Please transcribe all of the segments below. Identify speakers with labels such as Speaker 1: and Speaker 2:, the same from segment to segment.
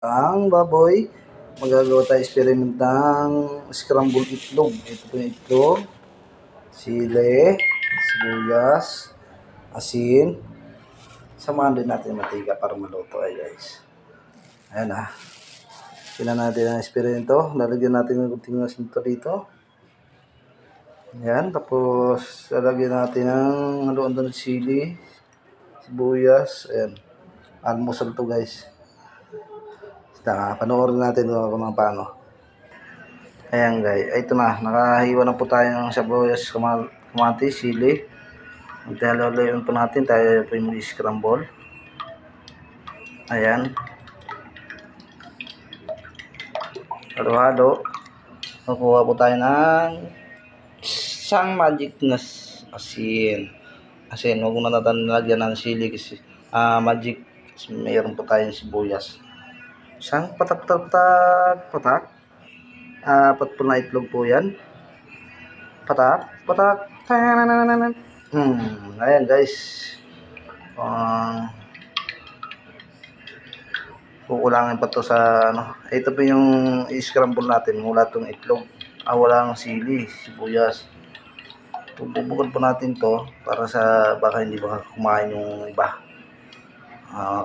Speaker 1: ang baboy. Magagawa tayo experiment ng scrambled itlog. Ito po yung itlog, sili, sibuyas, asin. Samahan din natin mantika para maluto ay guys. Ayan ah. Tingnan natin ang eksperimento. Lalagyan natin ng kunting asinto dito. Ayan. Tapos lalagyan natin ng haluan ng sili, sibuyas. Ayan. Almusal to guys. Panoorin natin kung paano. Ayan guys. Ito na. Nakahiwa na po tayo ng sibuyas, kamatis, sili. Magtihalo-haloyin po natin. Tayo po yung scramble. Ayan. Halo-halo. Nakuha po tayo ng isang magic na asin. Asin. Huwag mo na natin nalagyan ng sili kasi magic. Mayroon po tayong sibuyas. Isang patak. Apat po na itlog po yan. Patak. Ayan guys. Kukulangin pa to sa ano. Ito po yung i-scramble natin mula itong itlog. Walang sili, sibuyas. Bubukod po natin to para sa baka hindi baka kumain yung iba.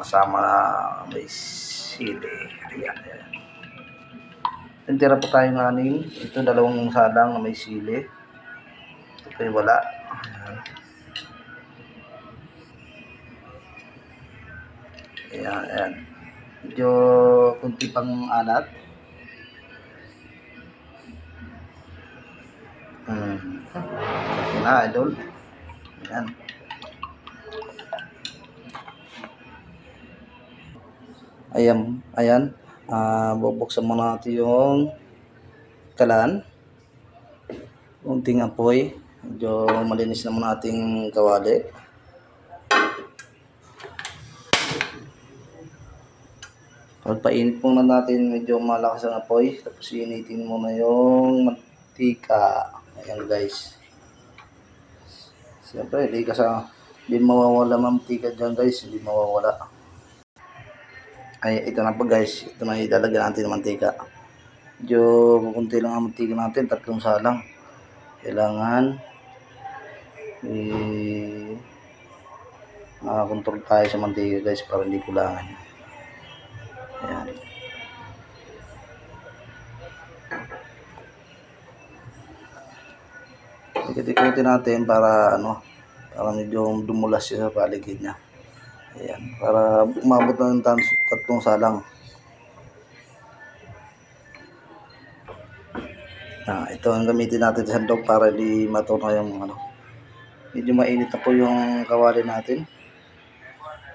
Speaker 1: Kasama na may sili. Ayan. Tira po tayong anin. Ito dalawang salang na may sili. Ito po yung wala. Ayan. Medyo kunti pang alat. Okay na, idol. Ayan. Bubuksan muna natin yung kalan. Unting apoy. Medyo malinis naman ating kawali. Pagpainit muna natin, medyo malakas ang apoy. Tapos initin muna yung mantika. Ayan guys. Siyempre, hindi mawawala mantika dyan guys. Hindi mawawala. Ay, ito na po guys. Ito na ilalagyan natin ng mantika. Medyo kukunti lang ang mantika natin. 3 salang. Kailangan control tayo sa mantika guys para hindi kulangan. Ayan. Ikot-ikotin natin para medyo dumulas siya sa paligid niya. Ayan, para umabot na ng 3 salang. Ito ang gamitin natin sa handog para di matunaw yung medyo mainit na po yung kawali natin.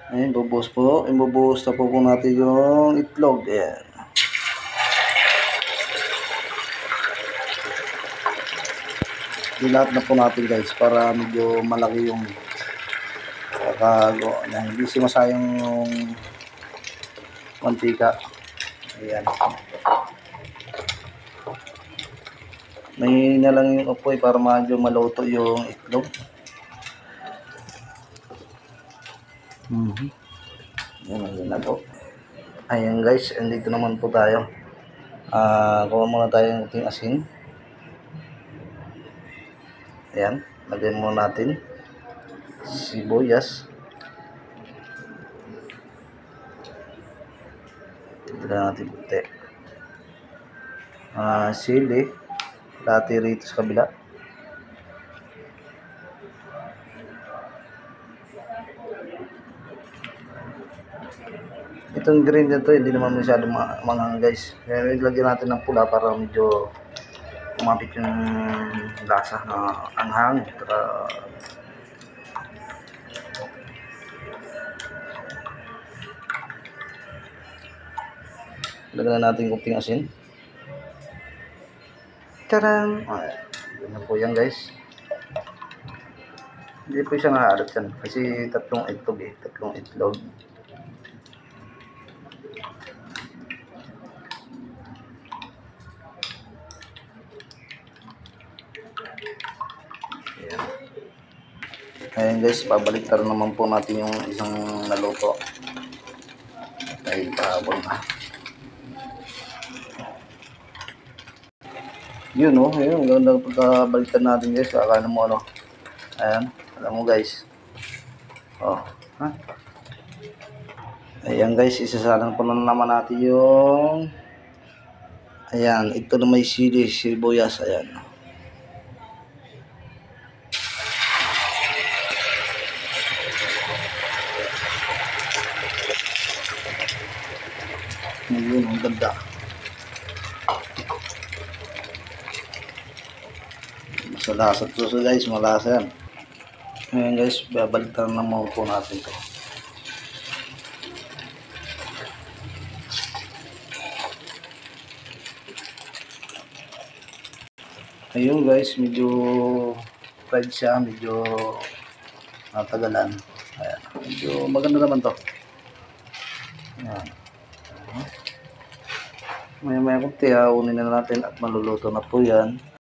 Speaker 1: Ayan, ibubuhos na po natin yung itlog. Ayan. Dilat na po natin guys para medyo malaki yung hindi sumasayang yung mantika. Ayan. May na lang yung apoy para medyo maluto yung itlog. Ayan na po. Ayan guys, andito naman po tayo. Kuha muna tayo ng ating asin. Ayan, lagyan muna natin sibuyas. Ito na natin puti. Sili. Dati rito sa kabila. Itong green dito, hindi naman masyadong mangang guys. Kaya lagyan natin ng pula para medyo umapit yung lasa na anghang. Lagyan na natin kunting asin. Tarang! Ganyan po yan guys. Hindi po siya nahalat yan. Kasi 3 itlog 3 itlog. Ayan guys, babaliktad naman po natin yung isang naluto. Ay, pahabol na. Yun, oh. Ayun, ang ganda pagkabalikan natin, guys. Akala mo, ano. Ayan. Alam mo, guys. Oh. Ha? Ayan, guys. Isasalang pa na naman natin yung... Ayan. Ito na may sibuyas. Ayan. Ayun, ang ganda. Malasa to, so guys, malasa yan. Ngayon guys, babalitan na mo po natin to. Ayun guys, medyo fried siya, medyo natagalan. Ayan, medyo maganda naman to. Ayan. Maya-maya kunti, unin na natin at maluluto na po yan.